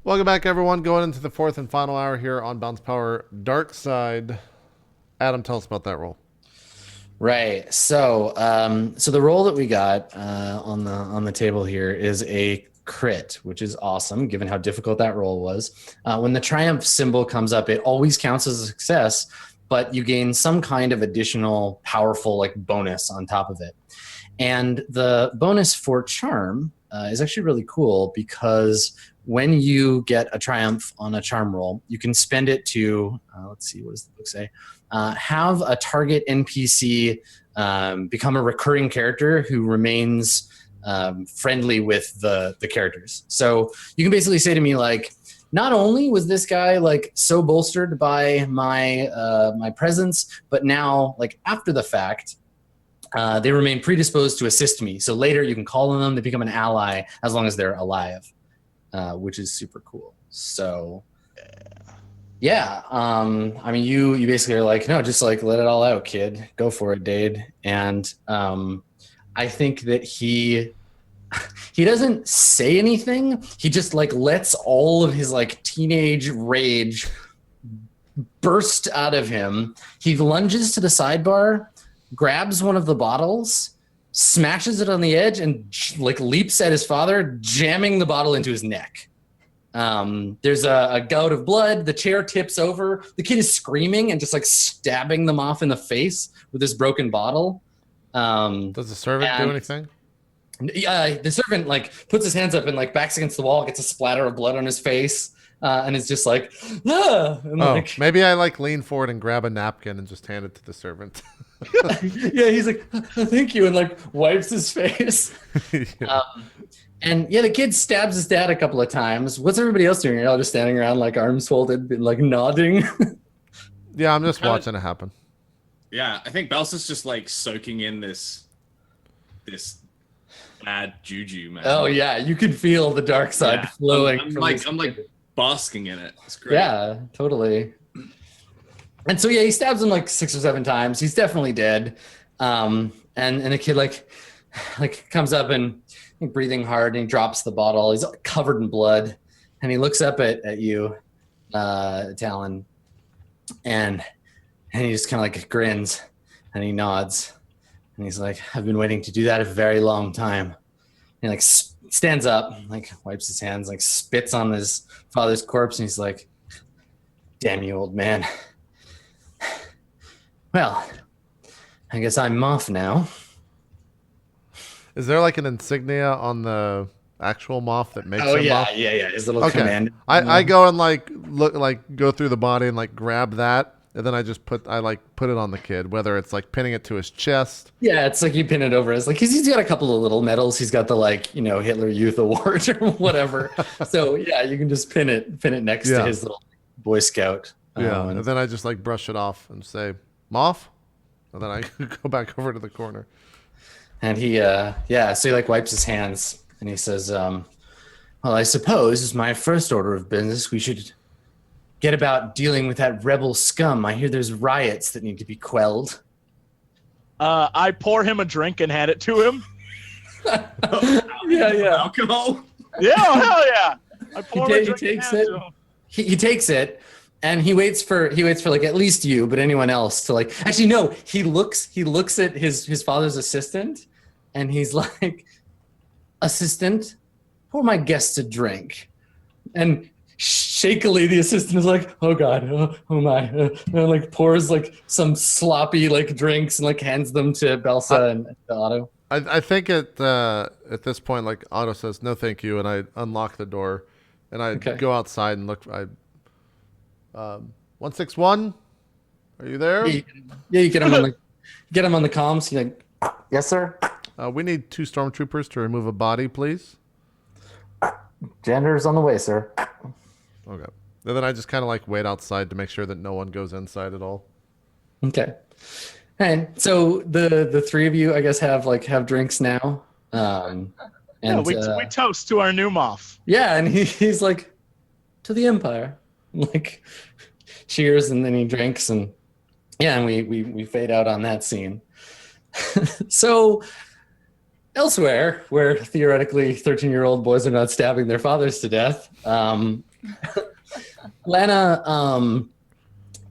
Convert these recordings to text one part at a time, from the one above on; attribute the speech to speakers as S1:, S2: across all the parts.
S1: Welcome back, everyone. Going into the fourth and final hour here on Bounce Power Dark Side. Adam, tell us about that roll.
S2: Right. So the roll that we got on the table here is a crit, which is awesome, given how difficult that roll was. When the triumph symbol comes up, it always counts as a success, but you gain some kind of additional powerful like bonus on top of it. And the bonus for charm is actually really cool because when you get a triumph on a charm roll, you can spend it to, let's see, what does the book say? Have a target NPC become a recurring character who remains friendly with the characters. So you can basically say to me, like, not only was this guy like so bolstered by my my presence, but now like after the fact, they remain predisposed to assist me. So later you can call on them to become an ally as long as they're alive, which is super cool. So yeah, I mean, you basically are like, no, just like let it all out, kid. Go for it, Dade. And I think that he doesn't say anything. He just like lets all of his like teenage rage burst out of him. He lunges to the sidebar, grabs one of the bottles, smashes it on the edge, and like leaps at his father, jamming the bottle into his neck. There's a gout of blood. The chair tips over. The kid is screaming and just like stabbing them off in the face with this broken bottle.
S1: Does the servant do anything?
S2: The servant like puts his hands up and like backs against the wall, gets a splatter of blood on his face, and is just like, ah! And, like,
S1: maybe I like lean forward and grab a napkin and just hand it to the servant.
S2: yeah, he's like, oh, thank you, and like wipes his face. Yeah. And yeah, the kid stabs his dad a couple of times. What's everybody else doing? You're all just standing around like arms folded, like nodding.
S1: Yeah, I'm just watching it happen.
S3: Yeah, I think Belsa's just like soaking in this bad juju, man.
S2: Oh yeah, you can feel the dark side flowing.
S3: I'm like basking in it. It's great.
S2: Yeah, totally. And so yeah, he stabs him like 6 or 7 times. He's definitely dead. And the kid like comes up and breathing hard, and he drops the bottle. He's covered in blood, and he looks up at you, Talon, and he just kind of like grins, and he nods, and he's like, "I've been waiting to do that a very long time." And he like stands up, like wipes his hands, like spits on his father's corpse, and he's like, "Damn you, old man. Well, I guess I'm off now."
S1: Is there like an insignia on the actual moff that makes him
S2: moff?
S1: moff?
S2: Yeah. His little command.
S1: I go and like go through the body and like grab that, and then I put it on the kid, whether it's like pinning it to his chest.
S2: Yeah, it's like you pin it over his like he's got a couple of little medals. He's got the like, Hitler Youth Award or whatever. So yeah, you can just pin it next to his little Boy Scout.
S1: Yeah, and then I just like brush it off and say, "Moff," and then I go back over to the corner.
S2: And he, so he like wipes his hands and he says, well, I suppose as my first order of business, we should get about dealing with that rebel scum. I hear there's riots that need to be quelled.
S4: I pour him a drink and hand it to him.
S2: Yeah.
S3: Alcohol?
S4: Yeah, hell yeah. I pour him a drink
S2: he
S4: and
S2: takes
S4: hand
S2: it.
S4: it to him.
S2: He takes it. And he waits for like at least you, but anyone else to like. Actually, no. He looks at his father's assistant, and he's like, "Assistant, pour my guest a drink." And shakily, the assistant is like, "Oh God, oh my," and like pours like some sloppy like drinks and like hands them to Belsa and to Otto.
S1: I think at this point, like Otto says, "No, thank you," and I unlock the door, and I go outside and look. 161, are you there?
S2: Yeah, you get him on the comms. You're like, "Yes, sir."
S1: We need 2 stormtroopers to remove a body, please.
S2: Jander's on the way, sir.
S1: Okay. And then I just kind of like wait outside to make sure that no one goes inside at all.
S2: Okay. And so the 3 of you, I guess, have drinks now. And
S4: we toast to our new moff.
S2: Yeah, and he's like, "To the Empire." Like, cheers, and then he drinks, and yeah, and we fade out on that scene. So elsewhere, where theoretically 13-year-old boys are not stabbing their fathers to death, Lana,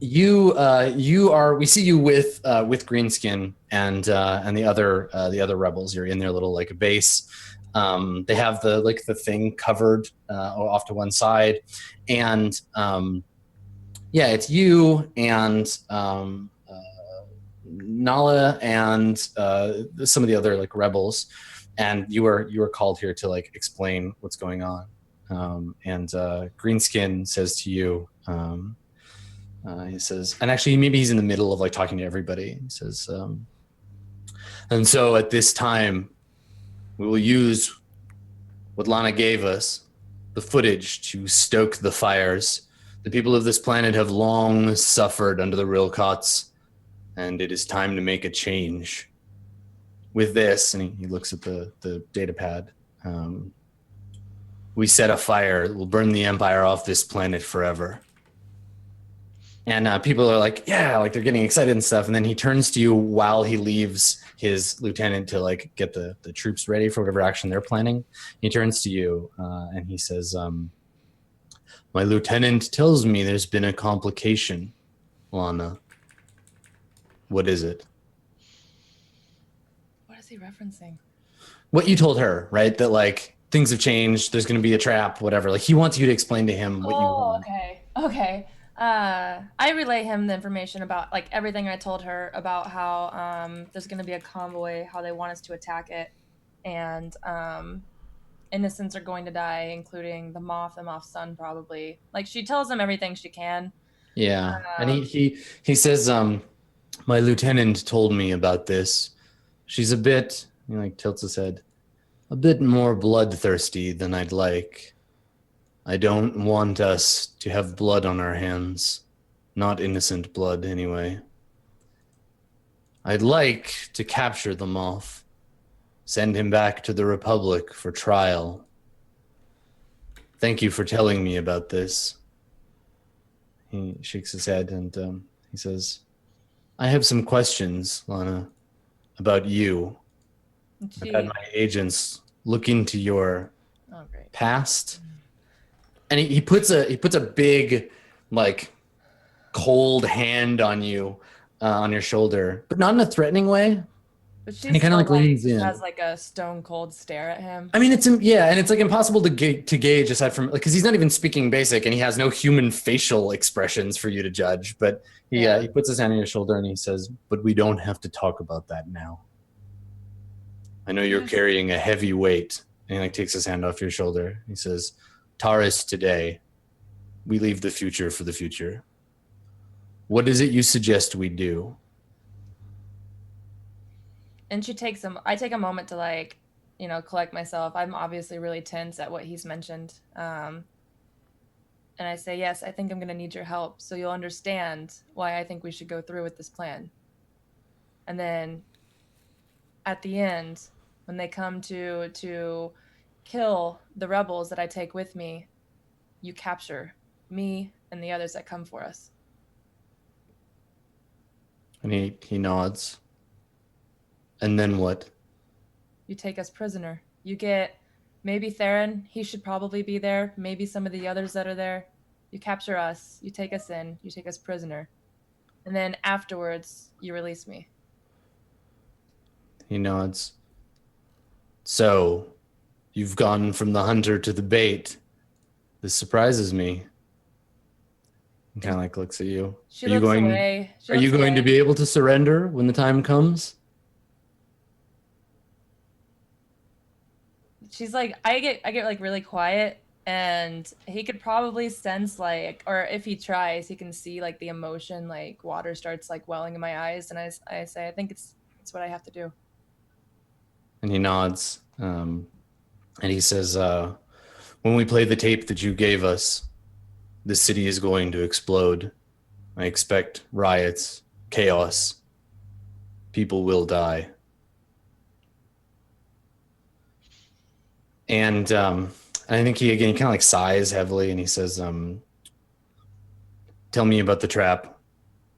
S2: we see you with Greenskin and the other rebels. You're in their little like base. They have the thing covered off to one side, and yeah, it's you and Nala and some of the other like rebels, and you were called here to like explain what's going on. And Greenskin says to you, he says, and actually maybe he's in the middle of like talking to everybody. He says, and so at this time, we will use what Lana gave us, the footage, to stoke the fires. The people of this planet have long suffered under the Rilcots, and it is time to make a change. With this, and he looks at the data pad, we set a fire that will burn the Empire off this planet forever. And people are like, yeah, like they're getting excited and stuff. And then he turns to you while he leaves his lieutenant to like get the troops ready for whatever action they're planning. He turns to you and he says, my lieutenant tells me there's been a complication, Lana. What is it?
S5: What is he referencing?
S2: What you told her, right? That like things have changed. There's going to be a trap, whatever. Like he wants you to explain to him what you want.
S5: Okay. I relay him the information about like everything I told her about how there's going to be a convoy, how they want us to attack it, and innocents are going to die, including the moff's son probably. Like she tells him everything she can.
S2: Yeah, and he says, my lieutenant told me about this. She's a bit, he like tilts his head, a bit more bloodthirsty than I'd like. I don't want us to have blood on our hands. Not innocent blood, anyway. I'd like to capture the moff, send him back to the Republic for trial. Thank you for telling me about this. He shakes his head and he says, I have some questions, Lana, about you. I've had my agents look into your past. And he puts a big, like, cold hand on you, on your shoulder, but not in a threatening way.
S5: But she
S2: kind of like leans in.
S5: Has like a stone cold stare at him.
S2: I mean, and it's like impossible to gauge aside from because he's not even speaking basic, and he has no human facial expressions for you to judge. But he puts his hand on your shoulder and he says, "But we don't have to talk about that now. I know you're carrying a heavy weight." And he like takes his hand off your shoulder. He says, Taurus, today, we leave the future for the future. What is it you suggest we do?
S5: And I take a moment to like, collect myself. I'm obviously really tense at what he's mentioned. And I say, yes, I think I'm going to need your help. So you'll understand why I think we should go through with this plan. And then at the end, when they come to kill the rebels that I take with me, you capture me and the others that come for us.
S2: And he nods. And then what?
S5: You take us prisoner. You get maybe Theron, he should probably be there, maybe some of the others that are there. You capture us, you take us in, you take us prisoner. And then afterwards, you release me.
S2: He nods. So, you've gone from the hunter to the bait. This surprises me. He kind of like looks at you.
S5: She looks away.
S2: Are you going to be able to surrender when the time comes?
S5: She's like, I get like really quiet, and he could probably sense like, or if he tries, he can see like the emotion, like water starts like welling in my eyes, and I say, I think it's what I have to do.
S2: And he nods, and he says, when we play the tape that you gave us, the city is going to explode. I expect riots, chaos. People will die. And I think he kind of like sighs heavily, and he says, tell me about the trap.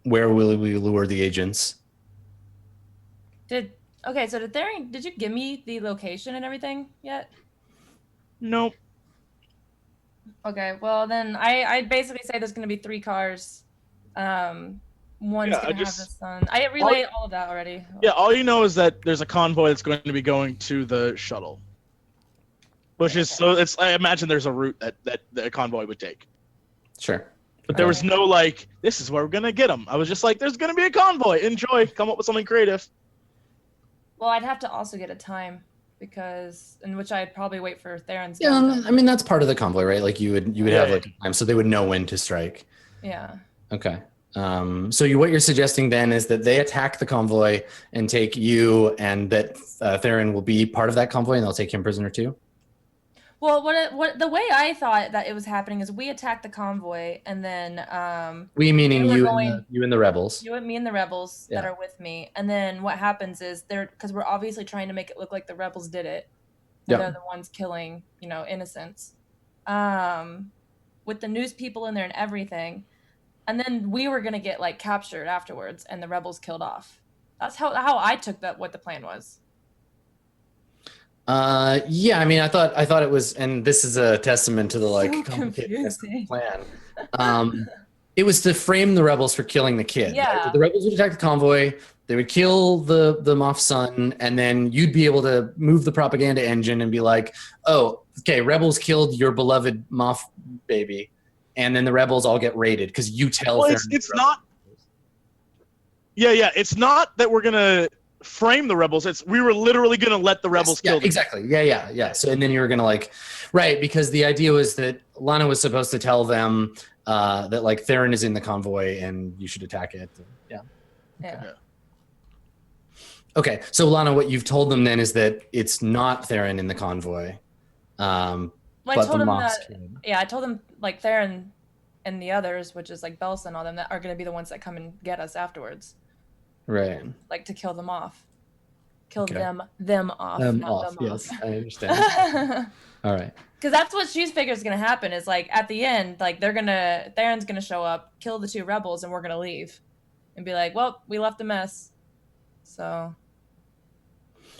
S2: Where will we lure the agents?
S5: Did you give me the location and everything yet?
S4: Nope.
S5: Okay, well then I basically say there's gonna be 3 cars. One's
S4: Yeah,
S5: gonna have the sun. I relayed all of that already.
S4: Yeah, all you know is that there's a convoy that's going to be going to the shuttle. Which is so I imagine there's a route that the convoy would take.
S2: Sure.
S4: But there was no like, this is where we're gonna get them. I was just like, there's gonna be a convoy. Enjoy. Come up with something creative.
S5: Well, I'd have to also get a time in which I'd probably wait for Theron's.
S2: Yeah, I mean that's part of the convoy, right? Like you would have like a time, so they would know when to strike.
S5: Yeah.
S2: Okay. So what you're suggesting then is that they attack the convoy and take you, and that Theron will be part of that convoy, and they'll take him prisoner too.
S5: Well, what the way I thought that it was happening is we attack the convoy, and then
S2: We meaning
S5: we're
S2: you and the rebels.
S5: you and me and the rebels that are with me, and then what happens is because we're obviously trying to make it look like the rebels did it. So they're the ones killing, innocents. With the news people in there and everything, and then we were gonna get like captured afterwards, and the rebels killed off. That's how I took that. What the plan was.
S2: Yeah, I mean, I thought it was, and this is a testament to the complicated plan. It was to frame the rebels for killing the kid.
S5: Yeah.
S2: Right? The rebels would attack the convoy. They would kill the moff son, and then you'd be able to move the propaganda engine and be like, "Oh, okay, rebels killed your beloved moff baby," and then the rebels all get raided because you tell.
S4: Well, it's not. Yeah, it's not that we're gonna frame the rebels. We were literally gonna let the rebels kill them.
S2: Exactly. Yeah. So and then you were gonna right, because the idea was that Lana was supposed to tell them that Theron is in the convoy and you should attack it. Yeah. Okay, so Lana, what you've told them then is that it's not Theron in the convoy.
S5: Well, I told them I told them Theron and the others, which is Belsa and all them, that are going to be the ones that come and get us afterwards.
S2: Right.
S5: To kill them off. Kill them off.
S2: Them off. Yes, I understand. All right.
S5: Because that's what she figures is going to happen is at the end, Theron's going to show up, kill the 2 rebels, and we're going to leave. And be like, well, we left a mess. So.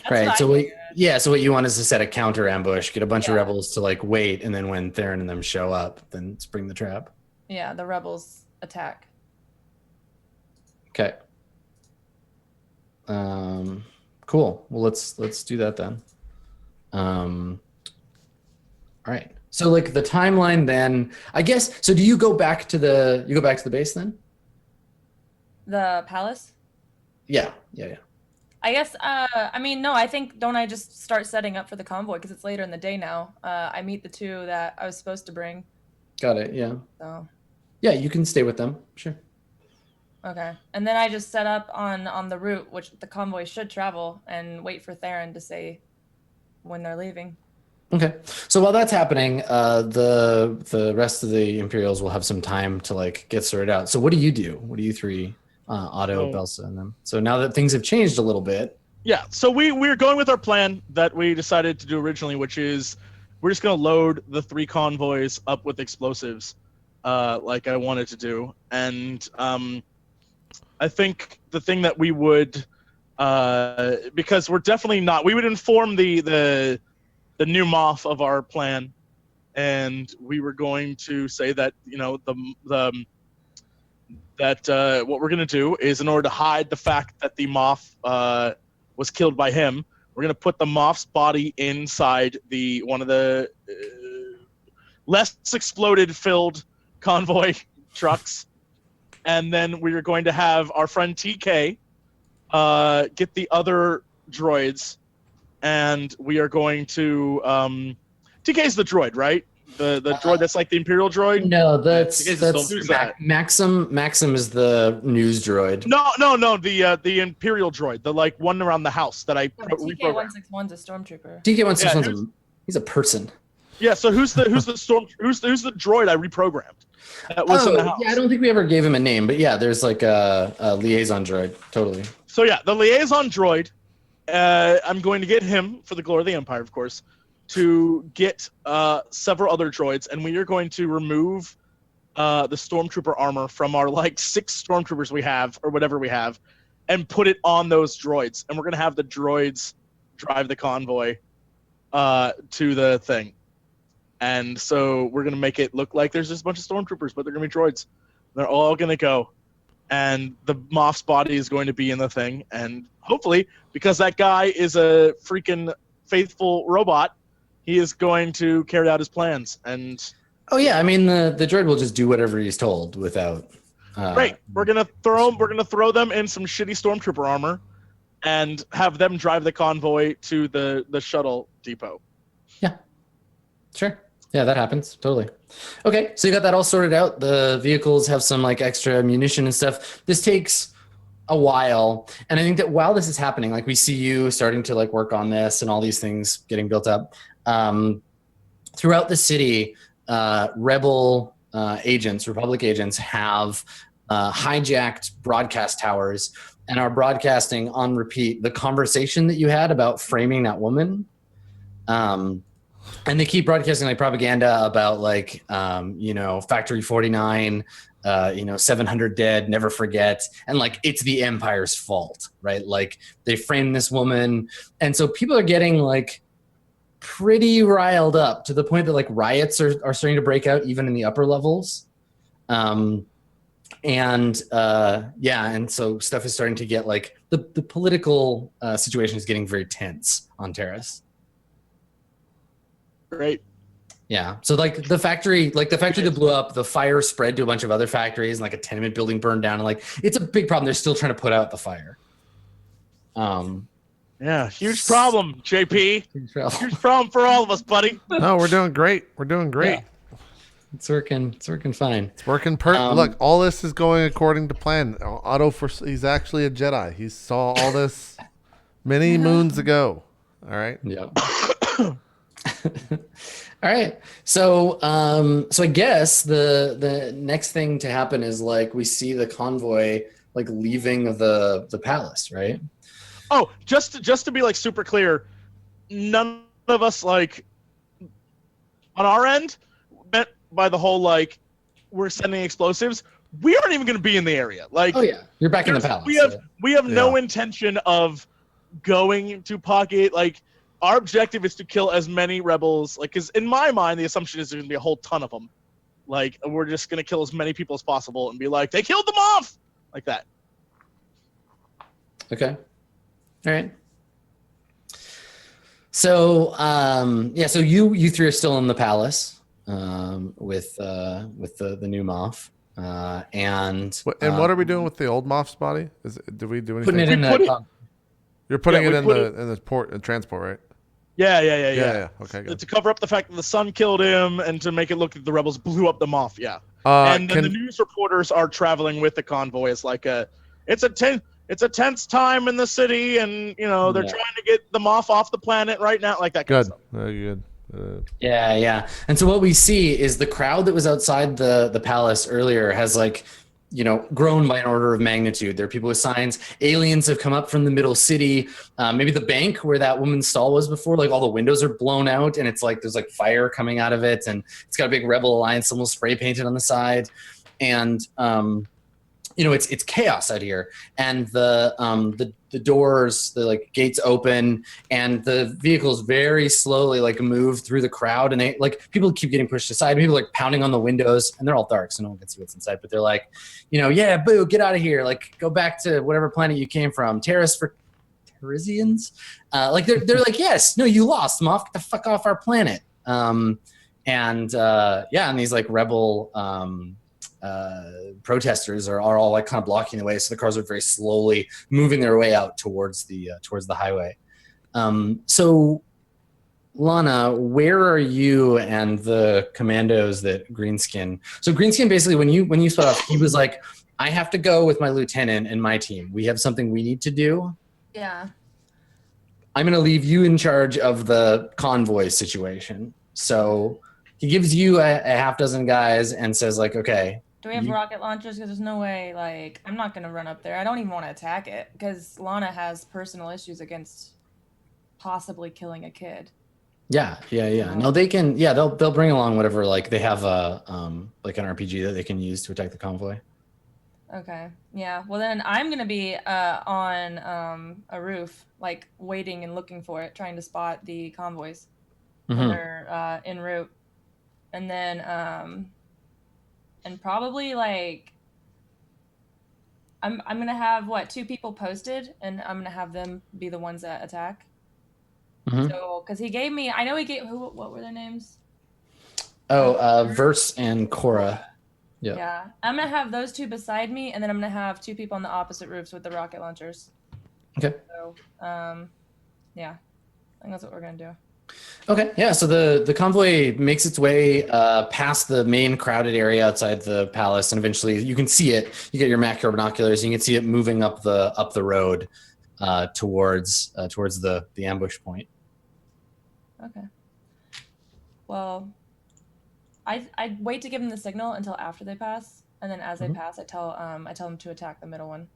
S2: Right. So what you want is to set a counter ambush, get a bunch of rebels to wait, and then when Theron and them show up, then spring the trap.
S5: Yeah, the rebels attack.
S2: Okay. Cool. Well, let's do that then. All right. So the timeline then, I guess. So do you go back to the base then?
S5: The palace?
S2: Yeah.
S5: I guess, no, I think, don't I just start setting up for the convoy because it's later in the day now. I meet the 2 that I was supposed to bring.
S2: Got it, yeah.
S5: So.
S2: Yeah, you can stay with them, sure.
S5: Okay. And then I just set up on the route, which the convoy should travel, and wait for Theron to say when they're leaving.
S2: Okay. So while that's happening, the rest of the Imperials will have some time to get sorted out. So what do you do? What do you 3... Otto, Belsa, and them. So now that things have changed a little bit.
S4: Yeah, so we're going with our plan that we decided to do originally, which is we're just going to load the 3 convoys up with explosives like I wanted to do. And I think the thing that we would, because we're definitely not, we would inform the new moff of our plan, and we were going to say that, that what we're going to do is, in order to hide the fact that the moff was killed by him, we're going to put the moff's body inside one of the less exploded filled convoy trucks. And then we are going to have our friend TK get the other droids, and we are going to TK's the droid, right? The droid that's like the Imperial droid?
S2: No, that's
S4: Maxim.
S2: Maxim is the news droid.
S4: No, the Imperial droid, the one around the house that I reprogrammed.
S5: TK-161's a stormtrooper.
S2: TK-161's he's a person.
S4: Yeah, so who's the droid I reprogrammed that was in the house?
S2: Yeah, I don't think we ever gave him a name, but yeah, there's a liaison droid, totally.
S4: So yeah, the liaison droid, I'm going to get him for the glory of the Empire, of course, to get several other droids, and we are going to remove the stormtrooper armor from our 6 stormtroopers we have, or whatever we have, and put it on those droids. And we're going to have the droids drive the convoy to the thing. And so we're going to make it look like there's just a bunch of stormtroopers, but they're going to be droids. They're all going to go. And the Moff's body is going to be in the thing. And hopefully, because that guy is a freaking faithful robot, he is going to carry out his plans. And
S2: Oh yeah, I mean the droid will just do whatever he's told without.
S4: great, we're gonna throw them in some shitty stormtrooper armor, and have them drive the convoy to the shuttle depot.
S2: Yeah, sure. Yeah, that happens totally. Okay, so you got that all sorted out. The vehicles have some like extra munition and stuff. This takes a while, and I think that while this is happening, like we see you starting to like work on this and all these things getting built up. Throughout the city, rebel agents, Republic agents, have hijacked broadcast towers and are broadcasting on repeat the conversation that you had about framing that woman. And they keep broadcasting like propaganda about like, Factory 49, 700 dead, never forget. And like, it's the Empire's fault, right? Like they framed this woman. And so people are getting like pretty riled up to the point that like riots are starting to break out even in the upper levels. And so stuff is starting to get like the political situation is getting very tense on Terrace.
S4: Great.
S2: Yeah. So like the factory that blew up, the fire spread to a bunch of other factories, and like a tenement building burned down, and like it's a big problem. They're still trying to put out the fire.
S4: Yeah, huge problem, JP. Huge problem for all of us, buddy.
S1: No, we're doing great. We're doing great.
S2: Yeah. It's working fine.
S1: It's working perfect. Look, all this is going according to plan. He's actually a Jedi. He saw all this many moons ago. All right.
S2: Yeah. All right. So I guess the next thing to happen is like we see the convoy like leaving the palace, right?
S4: Oh, just to be like super clear, none of us like on our end meant by the whole like we're sending explosives. We aren't even going to be in the area. Like,
S2: oh yeah, you're back in the palace.
S4: We have no intention of going to pocket. Like, our objective is to kill as many rebels. Like, because in my mind, the assumption is there's going to be a whole ton of them. Like, we're just going to kill as many people as possible and be like, they killed them off, like that.
S2: Okay. All right. So so you three are still in the palace with the new moff. And
S1: what are we doing with the old moff's body? Did we do anything?
S2: Putting it in the
S1: You're putting it in the transport, right?
S4: Yeah.
S1: Okay, good.
S4: To cover up the fact that the sun killed him and to make it look like the rebels blew up the moff. Yeah. And then the news reporters are traveling with the convoy. It's like it's a tense time in the city, and they're trying to get the moff off the planet right now, like that kind of stuff.
S1: Very good.
S2: Yeah. And so what we see is the crowd that was outside the palace earlier has like, grown by an order of magnitude. There are people with signs. Aliens have come up from the middle city. Maybe the bank where that woman's stall was before, like all the windows are blown out and it's like there's like fire coming out of it, and it's got a big Rebel Alliance symbol spray painted on the side. And it's chaos out here, and the doors, the like gates open, and the vehicles very slowly like move through the crowd, and they like people keep getting pushed aside. People like pounding on the windows, and they're all dark, so no one can see what's inside. But they're like, yeah, boo, get out of here! Like, go back to whatever planet you came from. Terrace for Terrisians. Like they're like, yes, no, you lost, Moff. Get the fuck off our planet. And these like rebel protesters are all like kind of blocking the way, so the cars are very slowly moving their way out towards the highway. So Lana, where are you and the commandos that Greenskin? So Greenskin basically when you split off, he was like, I have to go with my lieutenant and my team. We have something we need to do.
S5: Yeah.
S2: I'm going to leave you in charge of the convoy situation. So he gives you a half dozen guys and says like, okay.
S5: Do we have rocket launchers? Because there's no way, like, I'm not going to run up there. I don't even want to attack it because Lana has personal issues against possibly killing a kid.
S2: Yeah. No, they can. Yeah, they'll bring along whatever. Like they have like an RPG that they can use to attack the convoy.
S5: Okay. Yeah. Well, then I'm going to be on a roof, like waiting and looking for it, trying to spot the convoys when they're en route. and then and probably like I'm gonna have what 2 people posted, and I'm gonna have them be the ones that attack.
S2: Mhm.
S5: So because he gave me, I know he gave what were their names?
S2: Verse and Cora. Yeah.
S5: Yeah, I'm gonna have those 2 beside me, and then I'm gonna have 2 people on the opposite roofs with the rocket launchers.
S2: Okay.
S5: So yeah, I think that's what we're gonna do.
S2: Okay, yeah. So the convoy makes its way past the main crowded area outside the palace, and eventually you can see it. You get your macro binoculars, and you can see it moving up the road towards the ambush point.
S5: Okay. Well, I wait to give them the signal until after they pass, and then as they pass, I tell them to attack the middle one,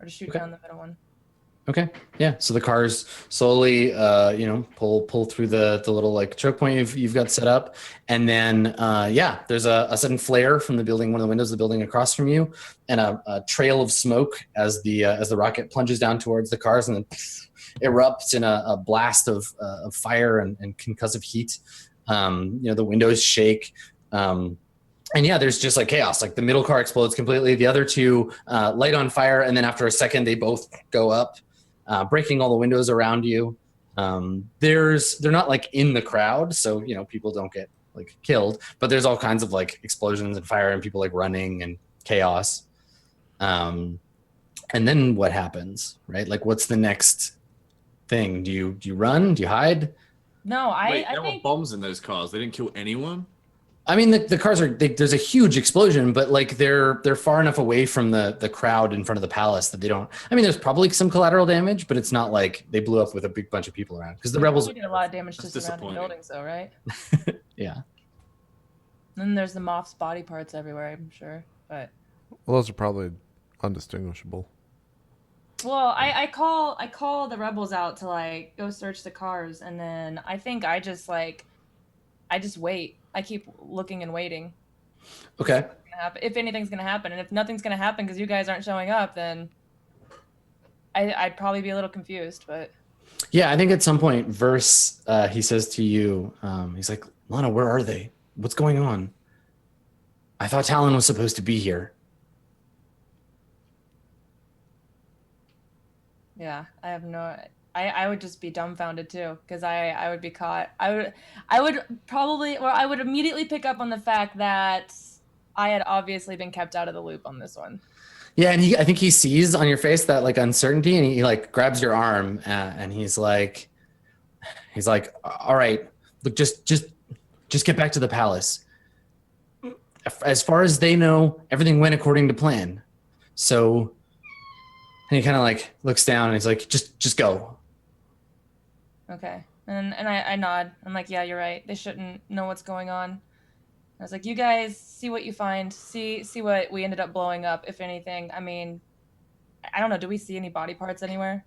S5: or to shoot down the middle one.
S2: Okay. Yeah. So the cars slowly, pull through the little like choke point you've got set up, and then there's a sudden flare from the building, one of the windows of the building across from you, and a trail of smoke as the rocket plunges down towards the cars, and then erupts in a blast of fire and concussive heat. The windows shake. And yeah, there's just like chaos. Like the middle car explodes completely. The other 2 light on fire, and then after a second, they both go up, breaking all the windows around you. They're not like in the crowd, so people don't get like killed. But there's all kinds of like explosions and fire, and people like running and chaos. And then what happens, right? Like, what's the next thing? Do you run? Do you hide?
S5: No,
S3: Wait,
S5: I
S3: there
S5: think
S3: were bombs in those cars. They didn't kill anyone.
S2: I mean, the cars are there's a huge explosion, but like they're far enough away from the crowd in front of the palace that they don't. I mean, there's probably some collateral damage, but it's not like they blew up with a big bunch of people around, because the rebels
S5: did a lot of damage to
S3: That's
S5: surrounding
S3: disappointing.
S5: buildings, though, right?
S2: Yeah.
S5: Then there's the moff's body parts everywhere, I'm sure. But
S1: Well, those are probably undistinguishable.
S5: well, I call the rebels out to like go search the cars, and then I think I just wait. I keep looking and waiting.
S2: Okay.
S5: If anything's gonna happen, and if nothing's gonna happen because you guys aren't showing up, then I'd probably be a little confused. But
S2: Yeah, I think at some point, Verse he says to you, he's like, Lana, where are they? What's going on? I thought Talon was supposed to be here.
S5: yeah, I have no. I would just be dumbfounded too, because I would be caught. I would immediately pick up on the fact that I had obviously been kept out of the loop on this one.
S2: Yeah, and I think he sees on your face that like uncertainty, and he like grabs your arm, and he's like, all right, look, just get back to the palace. As far as they know, everything went according to plan. So, and he kind of like looks down, and he's like, just go.
S5: Okay. And I nod. I'm like, yeah, you're right. They shouldn't know what's going on. I was like, you guys see what you find. See what we ended up blowing up, if anything. I mean, I don't know. Do we see any body parts anywhere?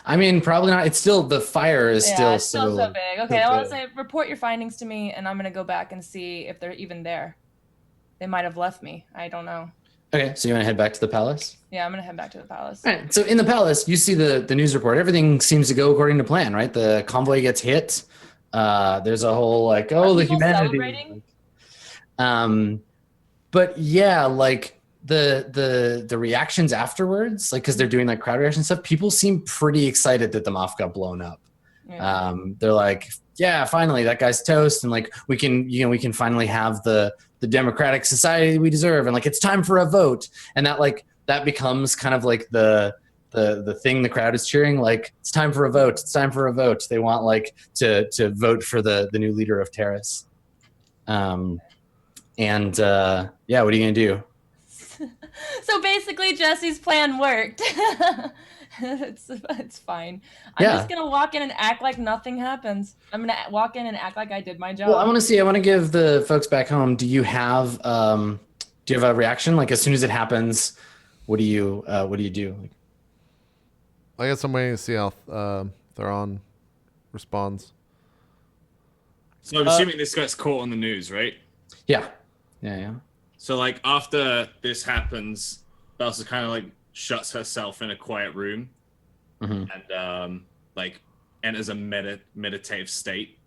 S2: I mean, probably not. It's still, the fire is
S5: It's
S2: still
S5: so big. Okay,
S2: so
S5: I want
S2: big.
S5: to say, report your findings to me, and I'm going to go back and see if they're even there. They might have left me. I don't know.
S2: Okay, so you want to head back to the palace?
S5: Yeah, I'm going to head back to the palace.
S2: All right, so in the palace, you see the news report. Everything seems to go according to plan, right? The convoy gets hit. There's a whole like,
S5: Are
S2: the
S5: people
S2: humanity.
S5: celebrating?
S2: But yeah, like the reactions afterwards, like because they're doing like crowd reaction stuff, people seem pretty excited that the moff got blown up.
S5: Yeah.
S2: They're like, yeah, finally that guy's toast, and like we can finally have the democratic society we deserve, and like it's time for a vote, and that becomes kind of like the thing the crowd is cheering, like it's time for a vote, it's time for a vote. They want like to vote for the new leader of Terrace. Yeah, what are you gonna do?
S5: So basically, Jesse's plan worked. It's fine. I'm
S2: Yeah.
S5: just gonna walk in and act like nothing happens. I'm gonna walk in and act like I did my job.
S2: Well, I want to give the folks back home. Do you have a reaction? Like as soon as it happens, what do you do?
S1: I guess I'm waiting to see how Theron responds.
S3: So I'm assuming this gets caught on the news, right?
S2: Yeah.
S3: So like after this happens, Belsa kind of like shuts herself in a quiet room and like enters a meditative state.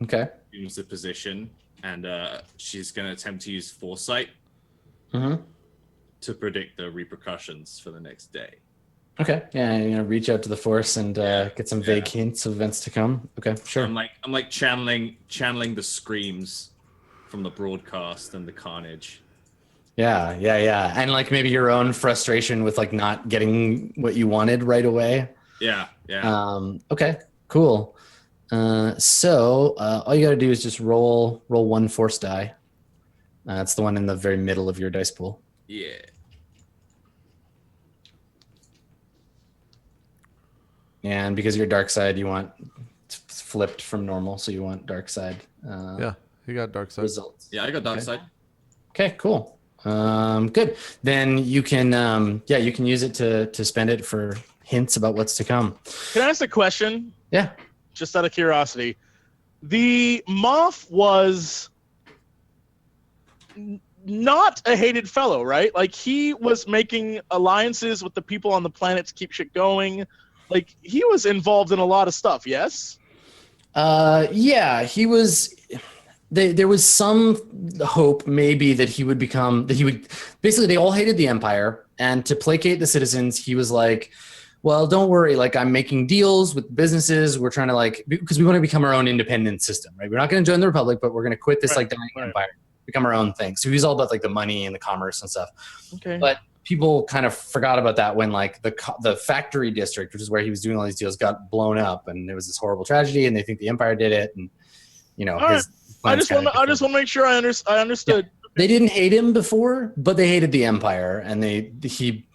S2: Okay.
S3: Assumes the position and she's going to attempt to use foresight
S2: Mm-hmm.
S3: to predict the repercussions for the next day.
S2: Okay. Yeah, you're gonna reach out to the force and get some vague hints of events to come. Okay, sure.
S3: I'm like channeling the screams from the broadcast and the carnage.
S2: Yeah, and like maybe your own frustration with like not getting what you wanted right away.
S3: Yeah.
S2: Okay, cool. So all you gotta do is just roll one force die. That's the one in the very middle of your dice pool.
S3: Yeah.
S2: And because you're dark side, you want flipped from normal, so you want dark side.
S1: Yeah, you got dark side.
S2: Results.
S3: Yeah, I got dark side.
S2: Okay, cool. Good. Then you can you can use it to spend it for hints about what's to come.
S4: Can I ask a question?
S2: Yeah.
S4: Just out of curiosity. The moff was not a hated fellow, right? Like he was making alliances with the people on the planet to keep shit going. Like he was involved in a lot of stuff, yes?
S2: Yeah, he was. There was some hope maybe that he would basically they all hated the Empire, and to placate the citizens, he was like, well, don't worry, like I'm making deals with businesses. We're trying to like, because we want to become our own independent system, right? We're not going to join the Republic, but we're going to quit this dying empire, become our own thing. So he's all about like the money and the commerce and stuff.
S4: Okay.
S2: But people kind of forgot about that when like the factory district, which is where he was doing all these deals, got blown up, and there was this horrible tragedy, and they think the Empire did it, and
S4: I just want to make sure I understood.
S2: Yeah. They didn't hate him before, but they hated the Empire, and he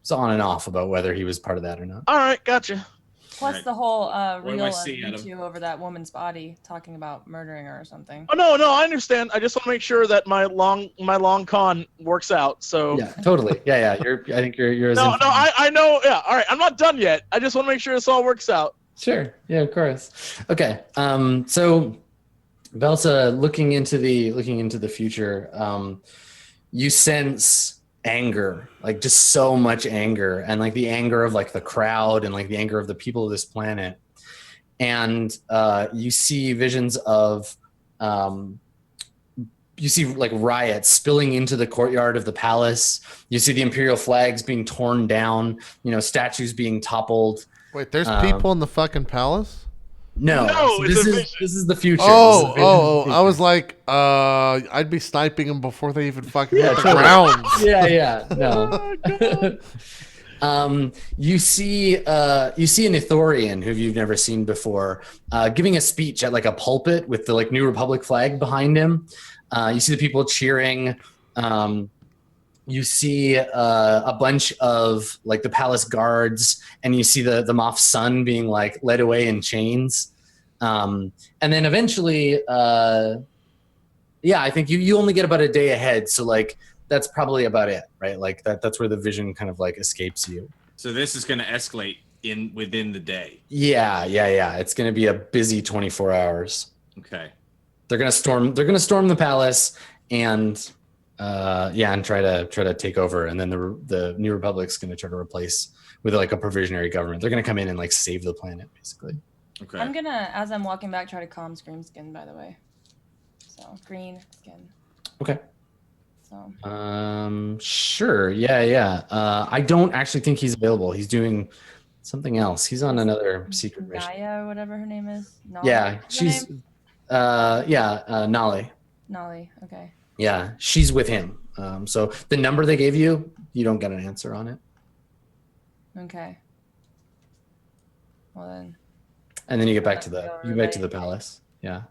S2: was on and off about whether he was part of that or not.
S4: All right, gotcha.
S5: Plus the whole reel
S3: I
S5: of
S3: seeing, Adam?
S5: you over that woman's body, talking about murdering her or something.
S4: Oh no, I understand. I just want to make sure that my long con works out. So
S2: Yeah, totally. Yeah. I think you're.
S4: no, I know. Yeah, all right. I'm not done yet. I just want to make sure this all works out.
S2: Sure. Yeah, of course. Okay. So, Belsa, looking into the future, you sense anger, like just so much anger, and like the anger of like the crowd and like the anger of the people of this planet. And you see visions of you see like riots spilling into the courtyard of the palace. You see the imperial flags being torn down, statues being toppled.
S1: Wait, there's people in the fucking palace?
S4: No,
S2: this is the future.
S1: Oh, I was like, I'd be sniping them before they even fucking hit the ground.
S2: Yeah, no. You see an Ithorian who you've never seen before, giving a speech at like a pulpit with the like New Republic flag behind him. You see the people cheering. You see a bunch of like the palace guards, and you see the Moff's son being like led away in chains. And then eventually, I think you only get about a day ahead. So like, that's probably about it, right? Like that's where the vision kind of like escapes you.
S3: So this is going to escalate within the day.
S2: Yeah. It's going to be a busy 24 hours.
S3: Okay.
S2: They're going to storm the palace and try to take over. And then the New Republic's going to try to replace with like a provisionary government. They're going to come in and like save the planet basically.
S3: Okay.
S5: I'm gonna, as I'm walking back, try to calm Scream Skin, by the way. So green skin.
S2: Okay.
S5: So.
S2: Sure. Yeah. I don't actually think he's available. He's doing something else. He's on another secret mission.
S5: Naya or whatever her name is. Nolly?
S2: Yeah, she's. Nolly.
S5: Nolly. Okay.
S2: Yeah, she's with him. So the number they gave you, you don't get an answer on it.
S5: Okay. Well then.
S2: And then you get back to the palace. Yeah.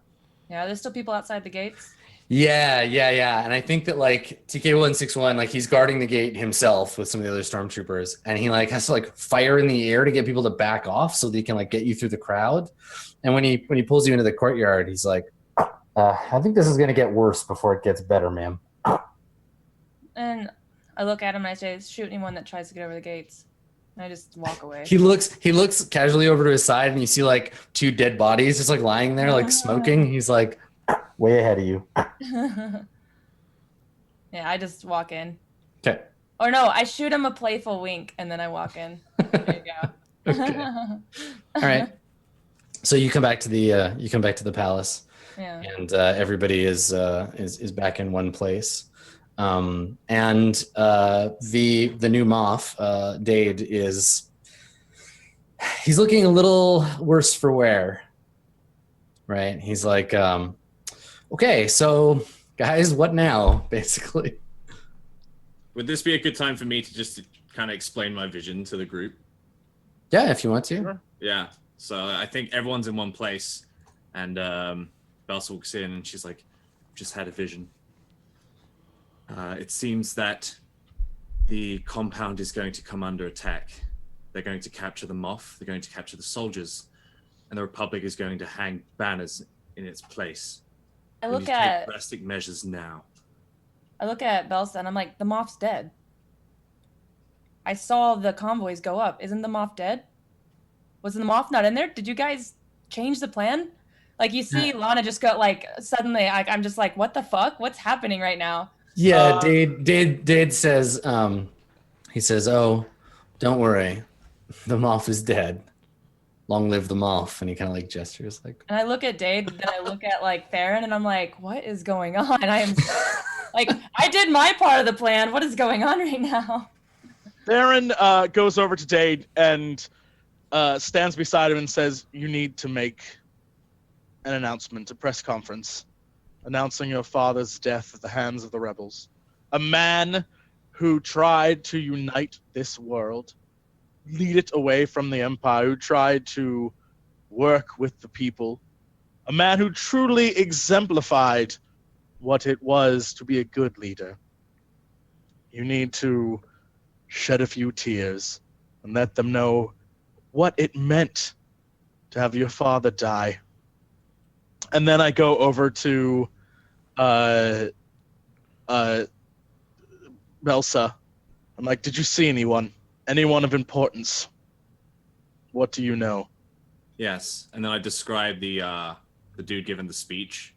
S5: Yeah. Are there still people outside the gates?
S2: Yeah. And I think that like TK161, like he's guarding the gate himself with some of the other stormtroopers, and he like has to like fire in the air to get people to back off so they can like get you through the crowd. And when he pulls you into the courtyard, he's like, I think this is gonna get worse before it gets better, ma'am.
S5: And I look at him and I say, shoot anyone that tries to get over the gates. And I just walk away.
S2: He looks casually over to his side, and you see like two dead bodies just like lying there, like smoking. He's like, way ahead of you.
S5: Yeah, I just walk in.
S2: Okay.
S5: Or no, I shoot him a playful wink, and then I walk in. There you go.
S2: Okay. All right. So you come back to the palace.
S5: Yeah.
S2: and everybody is back in one place. And the new moff, Dade, he's looking a little worse for wear. Right? He's like, okay, so guys, what now? Basically.
S3: Would this be a good time for me to just kind of explain my vision to the group?
S2: Yeah, if you want to.
S4: Sure.
S3: Yeah. So I think everyone's in one place, and Belsa walks in, and she's like, "Just had a vision. It seems that the compound is going to come under attack. They're going to capture the moff. They're going to capture the soldiers, and the Republic is going to hang banners in its place.
S5: I
S3: We
S5: look
S3: need to take
S5: at
S3: drastic measures now."
S5: Belsa and I'm like, the Moff's dead. I saw the convoys go up. Isn't the Moff dead? Was the Moff not in there? Did you guys change the plan? Like, you see Lana just go, like, suddenly, I'm just like, what the fuck? What's happening right now?
S2: Yeah, Dade says, he says, "Oh, don't worry, the moff is dead. Long live the moff." And he kind of like gestures like.
S5: And I look at Dade, then I look at, like, Theron, and I'm like, what is going on? I am like, I did my part of the plan. What is going on right now?
S4: Theron goes over to Dade and stands beside him and says, "You need to make an announcement, a press conference, announcing your father's death at the hands of the rebels. A man who tried to unite this world, lead it away from the Empire, who tried to work with the people. A man who truly exemplified what it was to be a good leader. You need to shed a few tears and let them know what it meant to have your father die." And then I go over to Belsa. I'm like, "Did you see anyone? Anyone of importance? What do you know?"
S3: Yes, and then I describe the dude giving the speech.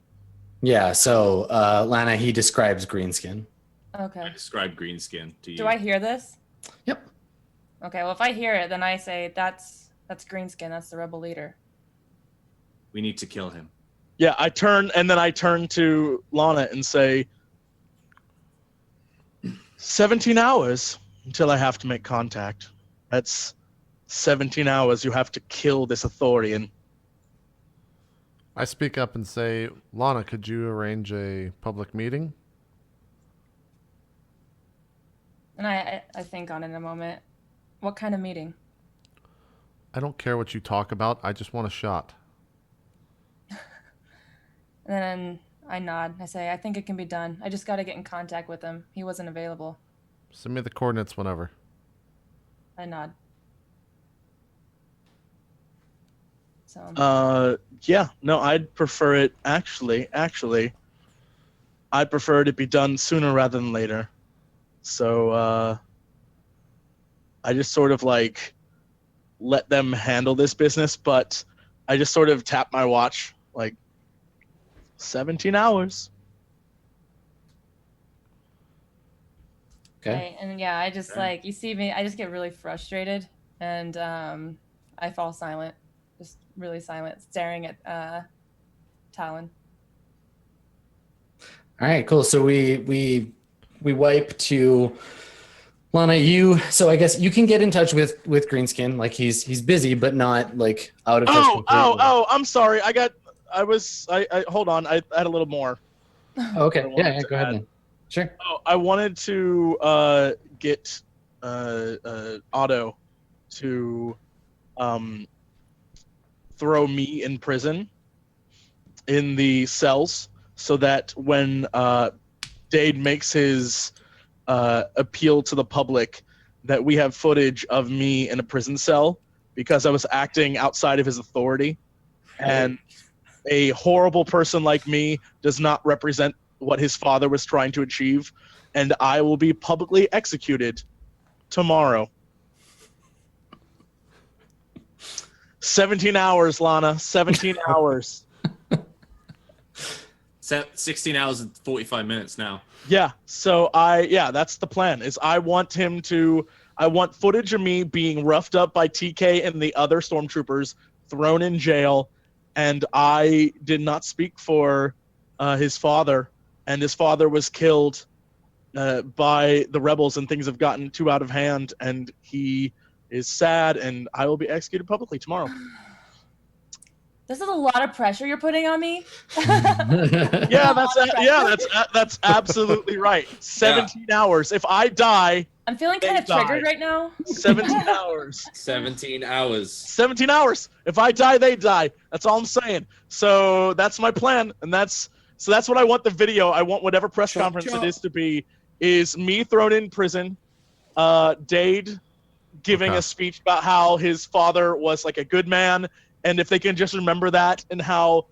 S2: Yeah. So Lana, he describes Greenskin.
S5: Okay.
S3: I describe Greenskin to you.
S5: Do I hear this?
S2: Yep.
S5: Okay, well, if I hear it, then I say, that's Greenskin. That's the rebel leader.
S3: We need to kill him.
S4: Yeah, I turn to Lana and say, 17 hours until I have to make contact. That's 17 hours you have to kill this Authorian.
S1: I speak up and say, Lana, could you arrange a public meeting?
S5: And I think on it in a moment. What kind of meeting?
S1: I don't care what you talk about. I just want a shot.
S5: And then I nod. I say, I think it can be done. I just got to get in contact with him. He wasn't available.
S1: Send me the coordinates whenever.
S5: I nod. So.
S4: Yeah, no, I'd prefer it actually, I'd prefer it be done sooner rather than later. So, I just sort of like let them handle this business, but I just sort of tap my watch, like 17 hours.
S2: Okay.
S5: And yeah, I just like, you see me, I just get really frustrated and I fall silent, just really silent, staring at Talon.
S2: All right, cool. So we wipe to Lana. So I guess you can get in touch with Greenskin. Like he's busy, but not like out of touch.
S4: Oh! I'm sorry. I hold on. I had a little more.
S2: Oh, okay. Yeah. Go ahead then. Sure.
S4: Oh, I wanted to get Otto to throw me in prison in the cells, so that when Dade makes his appeal to the public, that we have footage of me in a prison cell because I was acting outside of his authority, and a horrible person like me does not represent what his father was trying to achieve, and I will be publicly executed tomorrow. 17 hours, Lana. 17 hours.
S3: 16 hours and 45 minutes now.
S4: Yeah, so that's the plan. I want footage of me being roughed up by TK and the other stormtroopers, thrown in jail, and I did not speak for his father, and his father was killed by the rebels, and things have gotten too out of hand, and he is sad, and I will be executed publicly tomorrow.
S5: This is a lot of pressure you're putting on me.
S4: Yeah, that's absolutely right. 17 hours. If I die,
S5: I'm feeling kind of triggered right now.
S4: 17 hours.
S3: 17 hours.
S4: 17 hours. If I die, they die. That's all I'm saying. So that's my plan, and that's what I want the video. I want whatever press conference it is to be, is me thrown in prison, Dade giving a speech about how his father was like a good man, and if they can just remember that, and how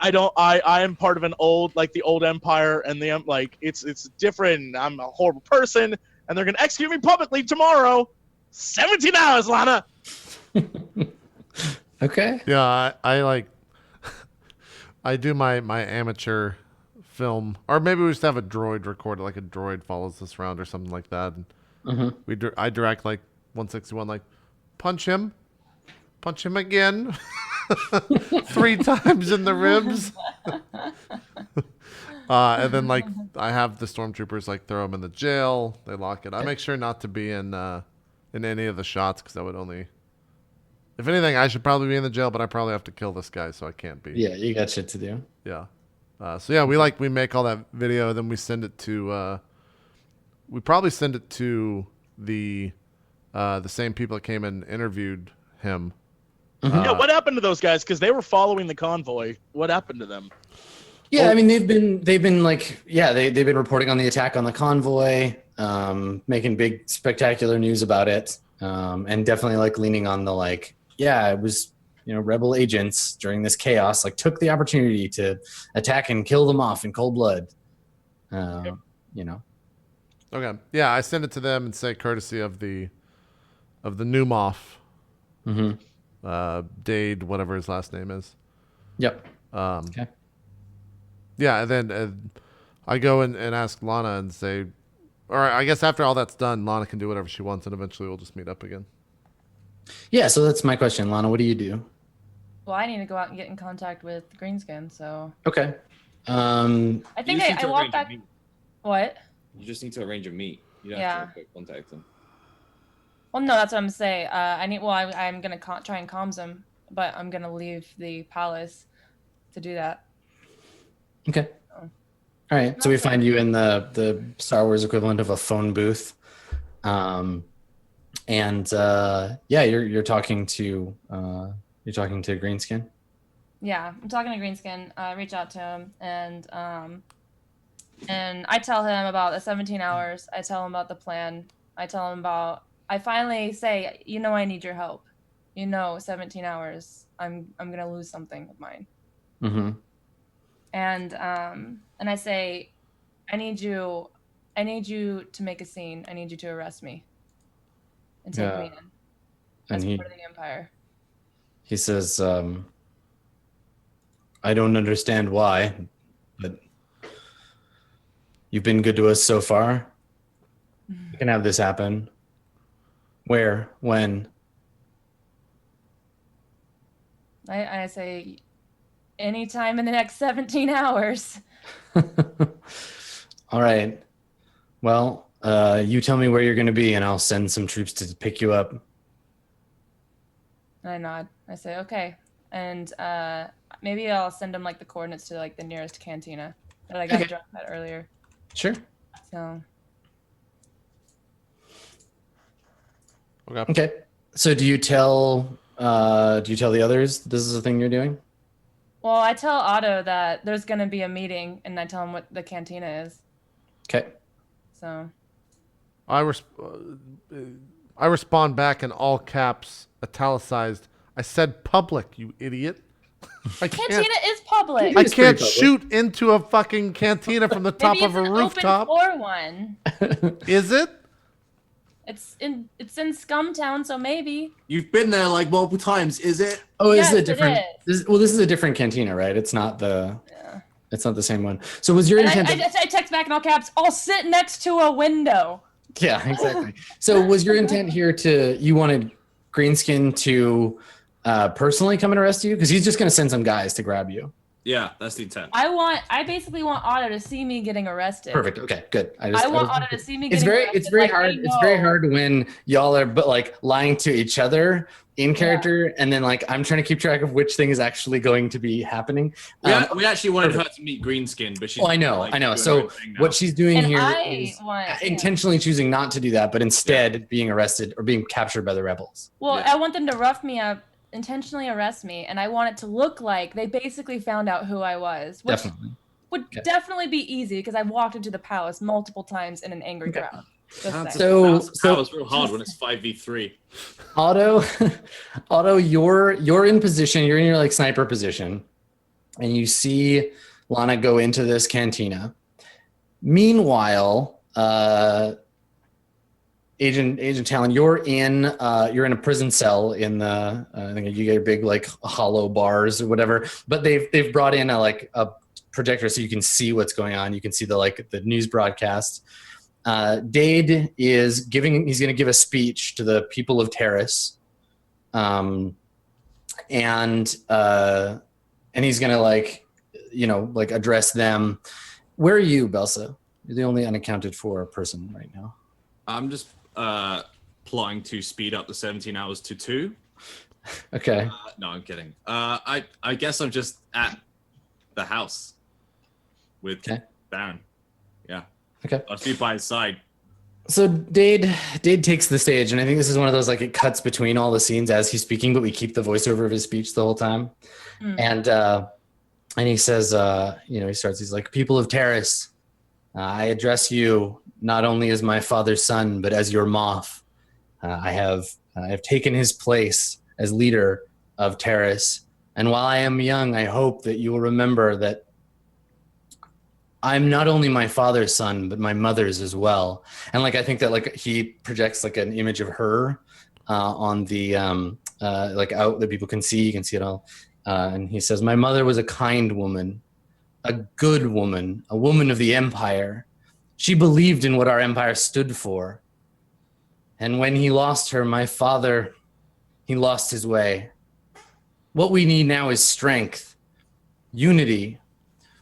S4: I am part of an old, like the old empire, and it's different. I'm a horrible person, and they're gonna execute me publicly tomorrow. 17 hours, Lana.
S2: Okay.
S1: Yeah, I I do my amateur film, or maybe we just have a droid recorded, like a droid follows us around or something like that. And I direct like 161, like punch him again, 3 times in the ribs, and then like I have the stormtroopers like throw him in the jail. They lock it. I make sure not to be in any of the shots, because that would only. If anything, I should probably be in the jail, but I probably have to kill this guy, so I can't be.
S2: Yeah, you got shit to do.
S1: Yeah. So yeah, we make all that video, then we send it to. We probably send it to the same people that came and interviewed him.
S4: Yeah, what happened to those guys? Because they were following the convoy. What happened to them?
S2: Yeah, I mean they've been like they've been reporting on the attack on the convoy, making big spectacular news about it, and definitely like leaning on the it was rebel agents during this chaos took the opportunity to attack and kill them off in cold blood.
S1: Okay. Yeah, I send it to them and say courtesy of the new moff. Dade, whatever his last name is.
S2: Yep.
S1: Okay. Yeah, and then I go and ask Lana and say, all right, I guess after all that's done, Lana can do whatever she wants, and eventually we'll just meet up again.
S2: Yeah, so that's my question, Lana. What do you do?
S5: Well, I need to go out and get in contact with Greenskin, so.
S2: Okay.
S5: I think I walked back. What?
S3: You just need to arrange a meet. You don't have to contact them.
S5: Well, no, that's what I'm saying. I'm gonna try and comms him, but I'm gonna leave the palace to do that.
S2: Okay. All right. So we find you in the Star Wars equivalent of a phone booth, and you're talking to Greenskin.
S5: Yeah, I'm talking to Greenskin. I reach out to him, and I tell him about the 17 hours. I tell him about the plan. I tell him about. I finally say, I need your help. 17 hours. I'm gonna lose something of mine.
S2: Mm-hmm.
S5: And I say, I need you to make a scene. I need you to arrest me and take me in as part of the Empire.
S2: He says, I don't understand why, but you've been good to us so far. You can have this happen. Where? When?
S5: I say, anytime in the next 17 hours.
S2: All right. Well, you tell me where you're going to be, and I'll send some troops to pick you up.
S5: I nod. I say, okay. And maybe I'll send him the coordinates to the nearest cantina that I got dropped at earlier.
S2: Sure.
S5: So.
S2: Okay. So do you tell the others this is the thing you're doing?
S5: Well, I tell Otto that there's going to be a meeting, and I tell him what the cantina is.
S2: Okay.
S5: So.
S1: I respond back in all caps, italicized. I said public, you idiot.
S5: Cantina is public.
S1: I can't shoot into a fucking cantina from the top of a rooftop.
S5: Open floor one.
S1: Is it?
S5: It's in Scumtown, so maybe.
S3: You've been there multiple times, is it?
S2: Oh,
S5: yes,
S2: is it different?
S5: This
S2: is a different cantina, right? It's not the. Yeah. It's not the same one. So was your intent?
S5: I text back in all caps. I'll sit next to a window.
S2: Yeah, exactly. So was your intent here you wanted Greenskin to personally come and arrest you? Because he's just going to send some guys to grab you.
S3: Yeah, that's the intent.
S5: I basically want Otto to see me getting arrested.
S2: Perfect. Okay, good.
S5: I want Otto to see me
S2: It's
S5: getting
S2: very,
S5: arrested.
S2: it's very
S5: like,
S2: hard. It's very hard when y'all are, but like lying to each other in character, and then like I'm trying to keep track of which thing is actually going to be happening.
S3: We actually wanted her to meet Greenskin, but she's.
S2: Oh, I know. So what she's doing
S5: And
S2: here
S5: I
S2: is
S5: want
S2: intentionally choosing not to do that, but instead being arrested or being captured by the rebels.
S5: Well,
S3: Yeah.
S5: I want them to rough me up, intentionally arrest me, and I want it to look like they basically found out who I was, which
S2: Definitely.
S5: would definitely be easy because I've walked into the palace multiple times in an angry crowd. Just saying.
S2: So
S3: it's real hard when it's 5v3.
S2: Otto, you're in position. You're in your like sniper position, and you see Lana go into this cantina. Meanwhile, Agent Talon, you're in a prison cell in the I think you get your big like hollow bars or whatever, but they've brought in a projector so you can see what's going on. You can see the news broadcast. Dade he's going to give a speech to the people of Terrace, and he's going to address them. Where are you, Belsa? You're the only unaccounted for person right now.
S3: I'm just plotting to speed up the 17 hours to 2.
S2: Okay.
S3: No, I'm kidding. I guess I'm just at the house with Baron. Yeah.
S2: Okay.
S3: I'll be by his side.
S2: So Dade takes the stage, and I think this is one of those like it cuts between all the scenes as he's speaking, but we keep the voiceover of his speech the whole time. And he says, he's like, people of Terrace, I address you not only as my father's son, but as your moff. I have taken his place as leader of Terrace. And while I am young, I hope that you will remember that I'm not only my father's son, but my mother's as well. And like I think that like he projects like an image of her on the like out that people can see. You can see it all. And he says, my mother was a kind woman, a good woman, a woman of the empire. She believed in what our empire stood for. And when he lost her, my father, he lost his way. What we need now is strength, unity.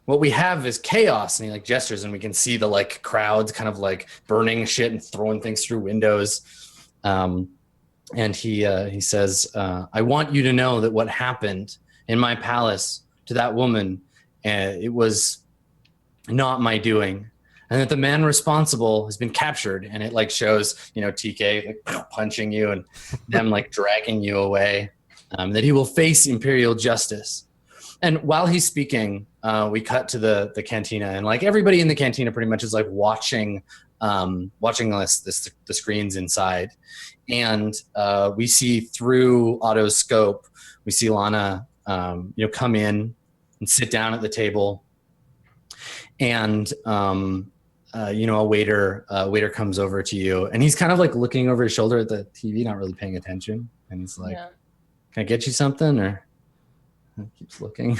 S2: What we have is chaos. And he like gestures, and we can see the like crowds kind of like burning shit and throwing things through windows. And he says, I want you to know that what happened in my palace to that woman, it was not my doing. And that the man responsible has been captured. And it like shows, TK like punching you and them like dragging you away. That he will face imperial justice. And while he's speaking, we cut to the cantina, and like everybody in the cantina pretty much is like watching the screens inside. And we see through Otto's scope, we see Lana, come in and sit down at the table. And a waiter comes over to you, and he's kind of like looking over his shoulder at the TV, not really paying attention. And he's like, can I get you something? Or he keeps looking.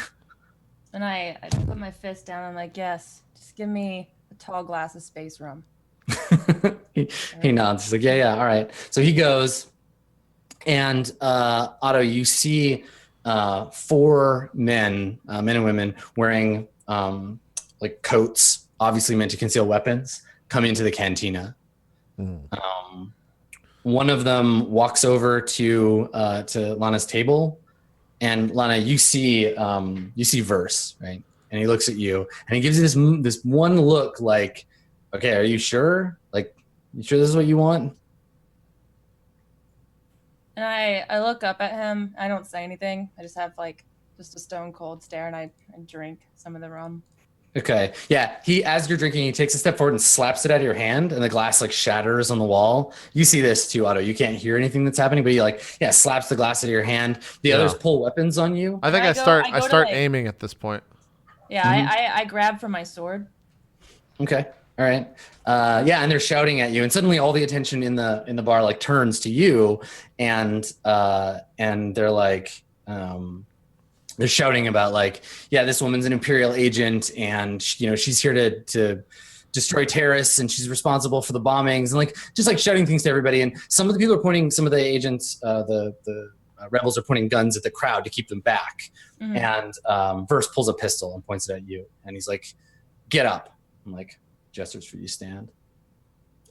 S5: And I put my fist down. I'm like, yes, just give me a tall glass of space rum.
S2: he nods. He's like, yeah, all right. So he goes, and Otto, you see 4 men and women wearing like coats, obviously meant to conceal weapons, come into the cantina. One of them walks over to Lana's table, and Lana, you see Verse, right? And he looks at you, and he gives you this one look, like, okay, are you sure? Like, you sure this is what you want?
S5: And I look up at him. I don't say anything. I just have like just a stone cold stare, and I drink some of the rum.
S2: Okay. Yeah. As you're drinking, he takes a step forward and slaps it out of your hand, and the glass like shatters on the wall. You see this too, Otto. You can't hear anything that's happening, but he slaps the glass out of your hand. The others pull weapons on you.
S1: I think I start aiming at this point.
S5: Yeah, I grab for my sword.
S2: Okay. All right. And they're shouting at you, and suddenly all the attention in the bar like turns to you, and they're like, they're shouting about like, yeah, this woman's an Imperial agent, and she's here to destroy terrorists, and she's responsible for the bombings, and like just like shouting things to everybody. And some of the people are pointing, some of the agents, the rebels are pointing guns at the crowd to keep them back.
S5: Mhm.
S2: And Verse pulls a pistol and points it at you, and he's like, "Get up!" I'm like, "Gestures for you, stand."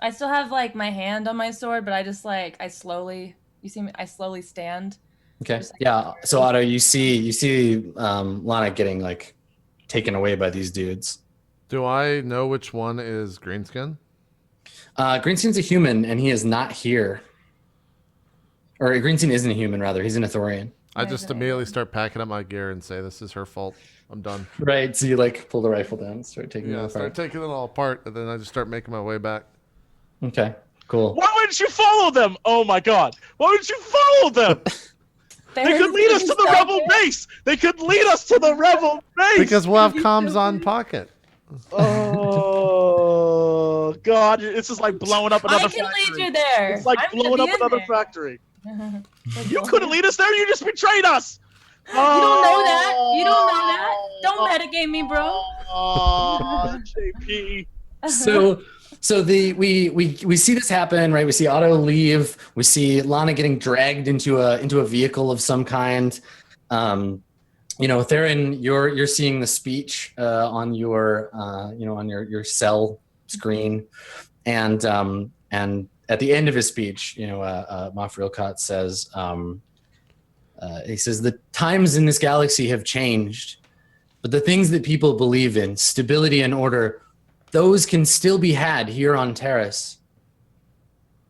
S5: I still have like my hand on my sword, but I just like I slowly stand.
S2: Okay.
S5: Just like-
S2: Yeah. So Otto, you see Lana getting like taken away by these dudes.
S1: Do I know which one is Greenskin?
S2: Greenskin's a human, and he is not here. Or Greenskin isn't a human, rather. He's an Ithorian.
S1: I
S5: Yeah,
S1: just
S5: he's an
S1: immediately
S5: alien.
S1: start packing up my gear and say, "This is her fault. I'm done."
S2: Right. So you like pull the rifle down, and start taking
S1: Yeah,
S2: it
S1: I start
S2: apart.
S1: taking it all apart, and then I just start making my way back.
S2: Okay. Cool.
S4: Why wouldn't you follow them? Oh my god. Why wouldn't you follow them? They could lead us to the rebel base. They could lead us to the rebel base.
S1: Because we'll have comms on pocket.
S4: Oh god, this is like blowing up another
S5: I can
S4: factory.
S5: lead you there.
S4: It's like
S5: I'm gonna
S4: blowing
S5: be
S4: up
S5: in
S4: another
S5: there.
S4: factory.
S5: Like,
S4: You couldn't lead us there. You just betrayed us.
S5: You don't know that. You don't know that. Don't metagame me, bro.
S4: Oh, JP.
S2: So we see this happen, right? We see Otto leave. We see Lana getting dragged into a vehicle of some kind. Theron, you're seeing the speech on your on your cell screen, and at the end of his speech, Moff Rilcott says, he says, "The times in this galaxy have changed, but the things that people believe in, stability and order, those can still be had here on Terrace.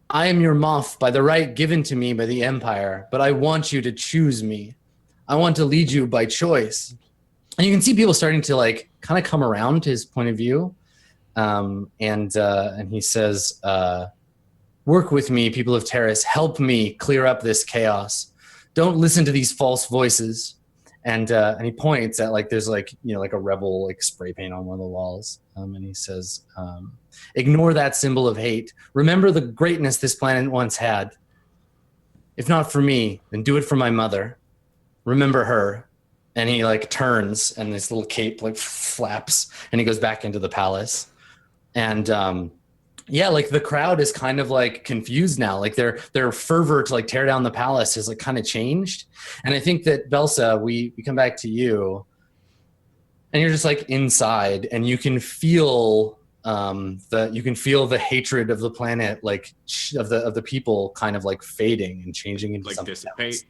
S2: I am your Moff by the right given to me by the Empire, but I want you to choose me. I want to lead you by choice." And you can see people starting to like kind of come around to his point of view. And he says, "Work with me, people of Terrace. Help me clear up this chaos. Don't listen to these false voices." And he points at like there's like like a rebel like spray paint on one of the walls, and he says, "Ignore that symbol of hate. Remember the greatness this planet once had. If not for me, then do it for my mother. Remember her." And he like turns, and this little cape like flaps, and he goes back into the palace. And like the crowd is kind of like confused now. Like their fervor to like tear down the palace has like kind of changed. And I think that Belsa, we come back to you, and you're just like inside, and you can feel the hatred of the planet, like of the people, kind of like fading and changing into
S3: Like
S2: something
S3: dissipate.
S2: else.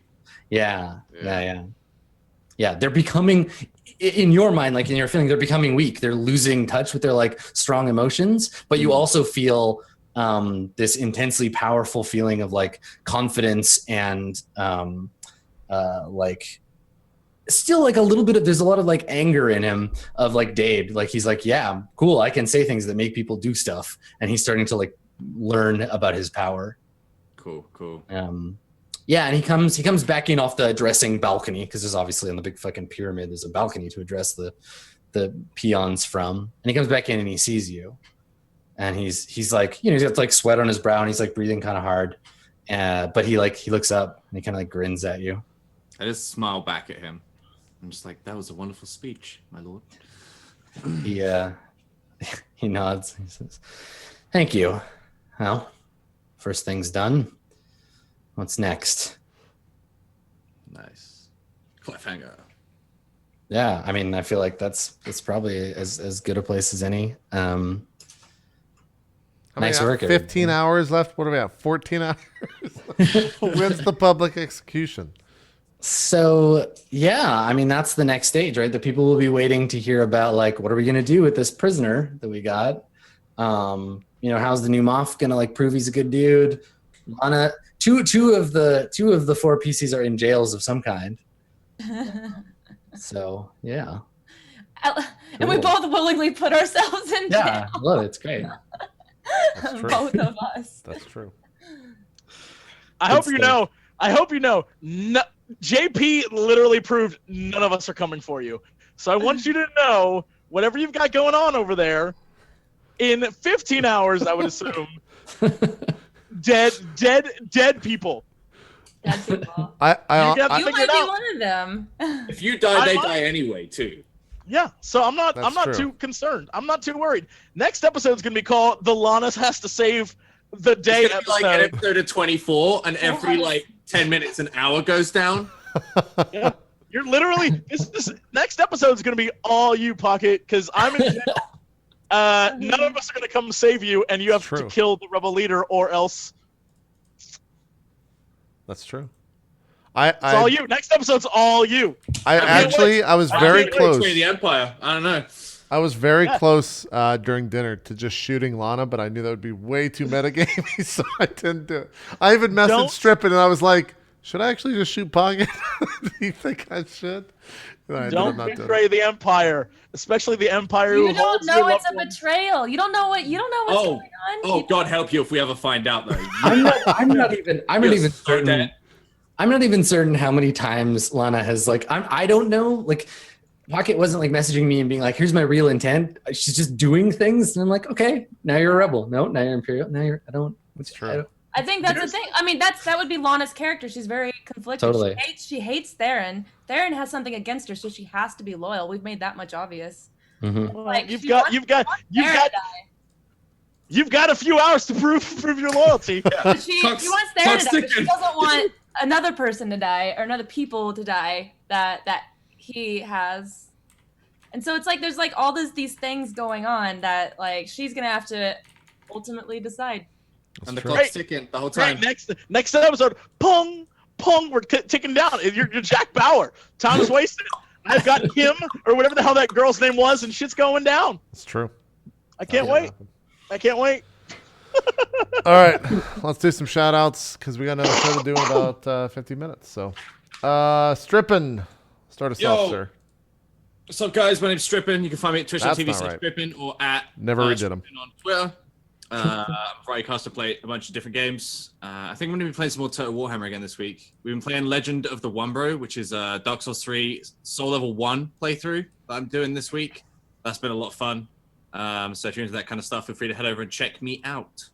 S2: Yeah. They're becoming, in your mind, like in your feeling, they're becoming weak. They're losing touch with their like strong emotions, but you also feel this intensely powerful feeling of like confidence and like still like a little bit of, there's a lot of like anger in him of like Dade. Like he's like, yeah, cool, I can say things that make people do stuff. And he's starting to like learn about his power.
S3: Cool.
S2: Yeah, and he comes back in off the dressing balcony, because there's obviously on the big fucking pyramid there's a balcony to address the peons from. And he comes back in and he sees you, and he's like, he's got like sweat on his brow, and he's like breathing kind of hard, but he looks up and he kind of like grins at you.
S3: I just smile back at him. I'm just like, that was a wonderful speech, my lord.
S2: He nods. He says, "Thank you. Well, first thing's done. What's next?"
S3: Nice. Cliffhanger.
S2: Yeah, I mean, I feel like that's probably as good a place as any. Nice work.
S1: 15 hours left. What do we have? 14 hours? When's the public execution?
S2: So, yeah, I mean, that's the next stage, right? The people will be waiting to hear about, like, what are we going to do with this prisoner that we got? How's the new Moff going to, like, prove he's a good dude? Lana, two of the four PCs are in jails of some kind. So, yeah.
S5: And we both willingly put ourselves in jail.
S2: Yeah, I love it. It's great.
S1: That's true.
S5: Both of us.
S1: That's true.
S4: I hope you know. No, JP literally proved none of us are coming for you. So I want you to know, whatever you've got going on over there, in 15 hours, I would assume, dead people.
S5: Dead people.
S4: You have to
S5: You
S4: figure
S5: might
S4: it
S5: be
S4: out.
S5: one of them.
S3: If you die, they
S4: I-
S3: die anyway, too.
S4: Yeah, so I'm not
S1: That's true.
S4: too concerned. I'm not too worried. Next episode's gonna be called "The Lana Has to Save the Day"
S3: It's gonna be
S4: episode.
S3: like an episode of 24, and every like 10 minutes, an hour goes down.
S4: Yeah. You're literally this next episode is gonna be all you, Pocket, because I'm in jail. None of us are gonna come save you, and you have to kill the rebel leader, or else.
S1: That's true.
S4: It's all you. Next episode's all you.
S1: I was very close.
S3: The Empire. I don't know.
S1: I was very close during dinner to just shooting Lana, but I knew that would be way too metagamey, so I didn't do it. I even messaged Strippin', and I was like, should I actually just shoot Pocket? Do you think I should?
S4: Don't betray the Empire, especially the Empire who holds
S5: you don't know it's a betrayal. You don't know what's going on.
S3: Oh, God help you if we ever find out, though.
S2: I'm not even certain. I'm not even certain how many times Lana has I don't know. Like, Pocket wasn't like messaging me and being like, "Here's my real intent." She's just doing things, and I'm like, "Okay, now you're a rebel. No, now you're Imperial. Now you're. I don't. What's true?
S5: I think that's the thing. I mean, that would be Lana's character. She's very conflicted.
S2: Totally.
S5: She hates Theron. Theron has something against her, so she has to be loyal. We've made that much obvious.
S2: Mm-hmm.
S5: Like,
S4: you've got a few hours to prove your loyalty.
S5: Yeah. She wants Theron to die, but she doesn't want another person to die or another people to die that he has. And so it's like there's like all these things going on that like she's gonna have to ultimately decide.
S3: And the clock's ticking the whole time.
S4: Right, next episode, pong, we're ticking down. You're Jack Bauer. Time is wasted. I've got him, or whatever the hell that girl's name was, and shit's going down.
S1: It's true.
S4: I can't wait.
S1: All right, let's do some shout outs because we got another show to do in about 50 minutes. So, Strippin', start us off, sir.
S3: What's up, guys? My name's Strippin'. You can find me at twitch.tv/Strippin' or at
S1: Never redid them
S3: on Twitter. Friday cast to play a bunch of different games. I think I'm going to be playing some more Total Warhammer again this week. We've been playing Legend of the Wombro, which is Dark Souls 3 Soul Level 1 playthrough that I'm doing this week. That's been a lot of fun. So if you're into that kind of stuff, feel free to head over and check me out.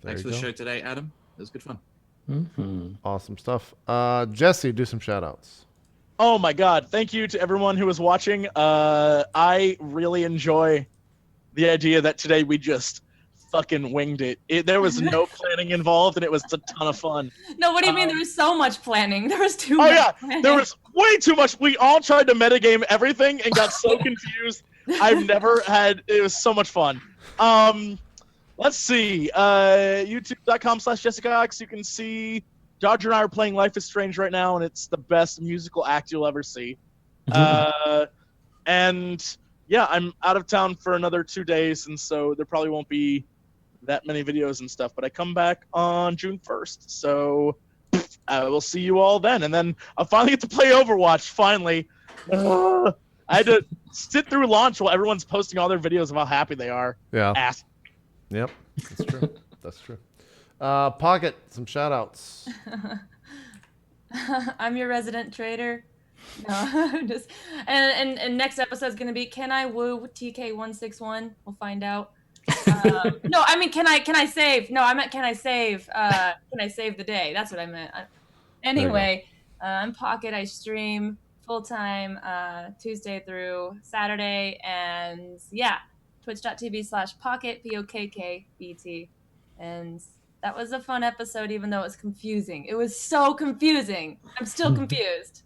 S3: Thanks for the show today, Adam. It was good fun.
S2: Mm-hmm.
S1: Awesome stuff. Jesse, do some shout outs.
S4: Oh my God. Thank you to everyone who was watching. I really enjoy the idea that today we just fucking winged it. There was no planning involved, and it was a ton of fun.
S5: No, what do you mean? There was so much planning. There was too much planning.
S4: There was way too much. We all tried to metagame everything and got so confused. It was so much fun. Let's see. YouTube.com/JessicaX. You can see Dodger and I are playing Life is Strange right now, and it's the best musical act you'll ever see. And yeah, I'm out of town for another 2 days, and so there probably won't be that many videos and stuff, but I come back on June 1st, so I will see you all then. And then I'll finally get to play Overwatch, finally. I had to sit through launch while everyone's posting all their videos of how happy they are.
S1: Yeah. Yep, that's true. That's true. Pocket, some shout outs.
S5: I'm your resident trader. No, just and next episode is gonna be Can I Woo TK161? We'll find out. No, I mean can I save? No, I meant can I save? Can I save the day? That's what I meant. Anyway, I'm Pocket. I stream full time Tuesday through Saturday, and yeah, twitch.tv/Pocket POKKBT, and that was a fun episode, even though it was confusing. It was so confusing. I'm still confused.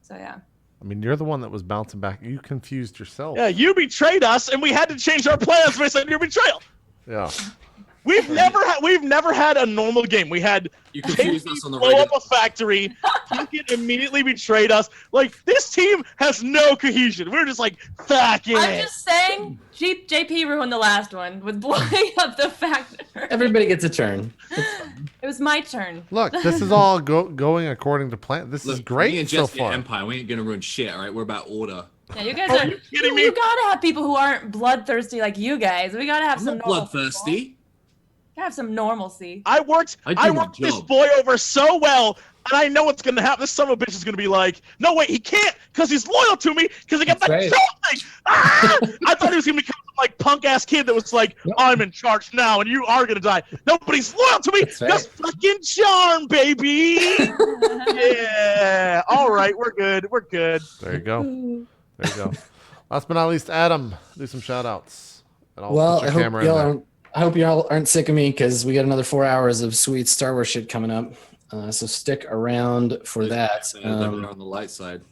S5: So yeah.
S1: I mean, you're the one that was bouncing back. You confused yourself.
S4: Yeah, you betrayed us, and we had to change our plans based on your betrayal.
S1: Yeah.
S4: We've never had a normal game. We had
S3: you confused us on the
S4: blow up a factory. Pocket immediately betrayed us. Like, this team has no cohesion. We're just like, fuck it.
S5: I'm just saying, JP ruined the last one with blowing up the factory.
S2: Everybody gets a turn.
S5: It was my turn.
S1: Look, this is all going according to plan. This is great
S3: me and
S1: so
S3: Jesse
S1: far.
S3: Empire, we ain't gonna ruin shit. All right, we're about order.
S5: Yeah, you guys are. You gotta have people who aren't bloodthirsty like you guys. We gotta have some
S3: bloodthirsty.
S5: Gotta have some normalcy.
S4: I worked this boy over so well, and I know what's gonna happen. This son of a bitch is gonna be like, no wait, he can't, because he's loyal to me, because he got that thing. Ah! I thought he was gonna become some like punk ass kid that was like, I'm in charge now, and you are gonna die. No, but he's loyal to me. Just fucking charm, baby. Yeah. All right, we're good. We're good.
S1: There you go. There you go. Last but not least, Adam, do some shout outs.
S2: Well, I hope y'all aren't sick of me, because we got another 4 hours of sweet Star Wars shit coming up. So stick around for that.
S3: On the light side.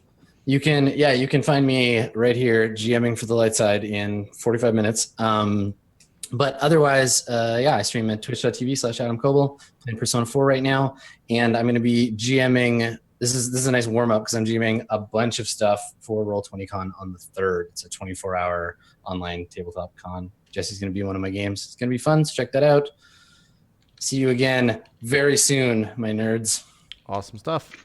S2: You can find me right here GMing for the light side in 45 minutes. But otherwise, I stream at twitch.tv/Adam Koebel, playing Persona 4 right now. And I'm going to be GMing. This is a nice warm up because I'm GMing a bunch of stuff for Roll20Con on the 3rd. It's a 24-hour online tabletop con. Jesse's going to be one of my games. It's going to be fun, so check that out. See you again very soon, my nerds.
S1: Awesome stuff.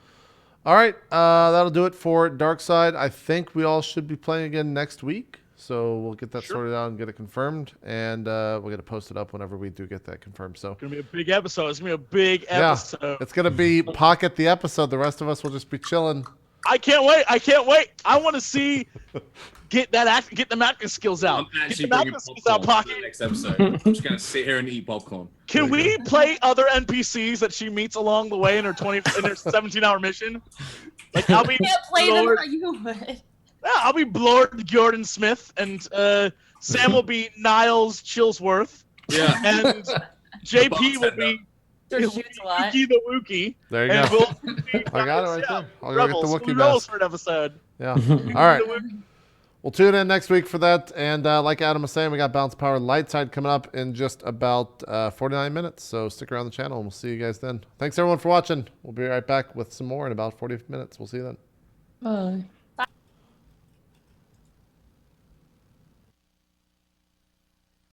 S1: All right, that'll do it for Dark Side. I think we all should be playing again next week, so we'll get that sorted out and get it confirmed, and we'll get it posted up whenever we do get that confirmed. So
S4: It's gonna be a big episode. It's gonna be a big episode.
S1: It's gonna be Pocket the episode. The rest of us will just be chilling.
S4: I can't wait. I want to see get the acting skills out.
S3: I'm actually
S4: Get the
S3: bringing
S4: acting skills
S3: popcorn
S4: out,
S3: for the
S4: Pocket.
S3: next episode. I'm just gonna sit here and eat popcorn.
S4: Can we play other NPCs that she meets along the way in her 17-hour mission? Like I'll be
S5: Can't play them
S4: Lord,
S5: or you would.
S4: yeah, I'll be Lord Gordon Smith, and Sam will be Niles Chillsworth,
S3: Yeah.
S4: and JP will be
S5: Just shoots a lot.
S4: Wookie the Wookie.
S1: There you
S4: And
S1: go.
S4: we'll be
S1: I got it right
S4: yeah,
S1: there. I'll go get the
S4: Rebels.
S1: Wookiee
S4: We Rebels
S1: mask.
S4: for an episode.
S1: Yeah. All right. We'll tune in next week for that. And like Adam was saying, we got Balance Power Light Side coming up in just about 49 minutes. So stick around the channel and we'll see you guys then. Thanks everyone for watching. We'll be right back with some more in about 40 minutes. We'll see you then.
S5: Bye.